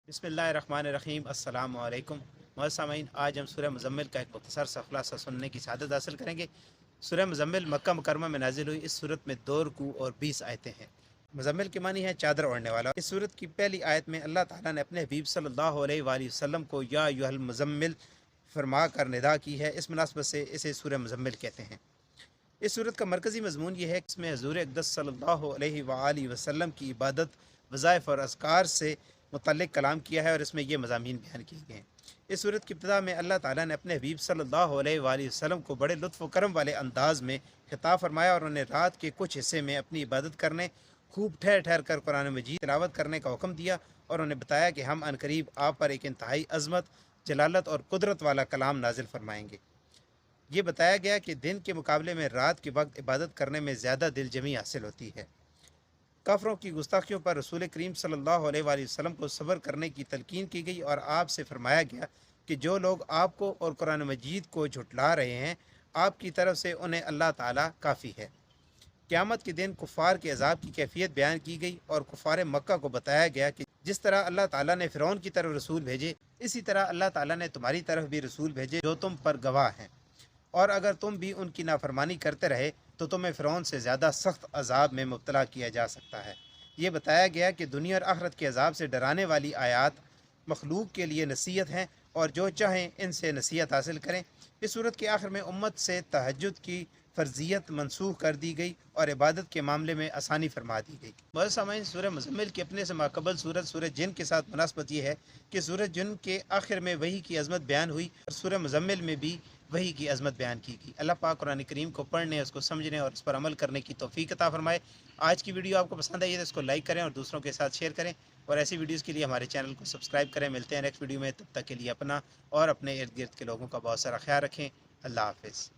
बिस्मिल्लाहिर्रहमानिर्रहीम अस्सलामु अलैकुम सामीन। आज हम सूरह मुज़म्मिल का एक मुख्तसर सा खुलासा सुनने की सआदत हासिल करेंगे। सूरह मुज़म्मिल मक्का मुकरमा में नाजिल हुई। इस सूरत में 2 रुकू और 20 आयतें हैं। मुज़म्मिल की मानी है चादर ओढ़ने वाला। इस सूरत की पहली आयत में अल्लाह ताला ने अपने हबीब सल्लल्लाहु अलैहि वसल्लम को या अय्युहल मुज़म्मिल फरमा कर निदा की है। इस मुनासबत से इसे सूरह मुज़म्मिल कहते हैं। इस सूरत का मरकज़ी मजमून ये है कि इसमें हज़ूर अक़दस सल्लल्लाहु अलैहि वसल्लम की इबादत, वज़ाइफ और अज़कार से मुतल्लिक़ कलाम किया है और इसमें ये मज़ामीन बयान किए गए हैं। इस सूरत की इब्तिदा में अल्लाह ताला ने अपने हबीब सल्लल्लाहु अलैहि वसल्लम को बड़े लुत्फ़ व करम वाले अंदाज़ में खिताब फरमाया और उन्हें रात के कुछ हिस्से में अपनी इबादत करने, खूब ठहर ठहर कर कुरान मजीद तिलावत करने का हुक्म दिया और उन्हें बताया कि हम अनकरीब आप पर एक इंतहाई अज़मत, जलालत और कुदरत वाला कलाम नाजिल फरमाएंगे। ये बताया गया कि दिन के मुकाबले में रात के वक्त इबादत करने में ज़्यादा दिलजमी हासिल होती है। काफरों की गुस्ताखियों पर रसूल करीम सल्लल्लाहु अलैहि वसल्लम को सब्र करने की तलकीन की गई और आपसे फरमाया गया कि जो लोग आपको और कुरान मजीद को झुटला रहे हैं, आपकी तरफ से उन्हें अल्लाह ताला काफ़ी है। क़यामत के दिन कुफ़ार के अज़ाब की कैफियत बयान की गई और कुफ़ार मक्का को बताया गया कि जिस तरह अल्लाह ताला ने फ़िरौन की तरफ रसूल भेजे, इसी तरह अल्लाह ताला ने तुम्हारी तरफ भी रसूल भेजे जो तुम पर गवाह हैं, और अगर तुम भी उनकी नाफरमानी करते रहे तो तुम्हें फ़िरौन से ज़्यादा सख्त अजाब में मुब्तला किया जा सकता है। ये बताया गया कि दुनिया और आखिरत के अजाब से डराने वाली आयात मखलूक के लिए नसीहत हैं और जो चाहें इनसे नसीहत हासिल करें। इस सूरत के आखिर में उम्मत से तहज्जुद की फ़र्जियत मनसूख कर दी गई और इबादत के मामले में आसानी फरमा दी गई। बहुत सामाइन सूरह मुज़म्मिल के अपने से माकबल सूरत सूरह जिन के साथ मुनासबत ये है कि सूरह जिन के आखिर में वही की अज़मत बयान हुई और सूरह मुज़म्मिल में भी वही की अज़मत बयान की गई। अल्लाह पाक कुरान करीम को पढ़ने, उसको समझने और उस पर अमल करने की तौफीक अता फरमाए। आज की वीडियो आपको पसंद आई है तो इसको लाइक करें और दूसरों के साथ शेयर करें और ऐसी वीडियोज़ के लिए हमारे चैनल को सब्सक्राइब करें। मिलते हैं नेक्स्ट वीडियो में, तब तक के लिए अपना और अपने इर्द गिर्द के लोगों का बहुत सारा ख्याल रखें। अल्लाह हाफ़िज़।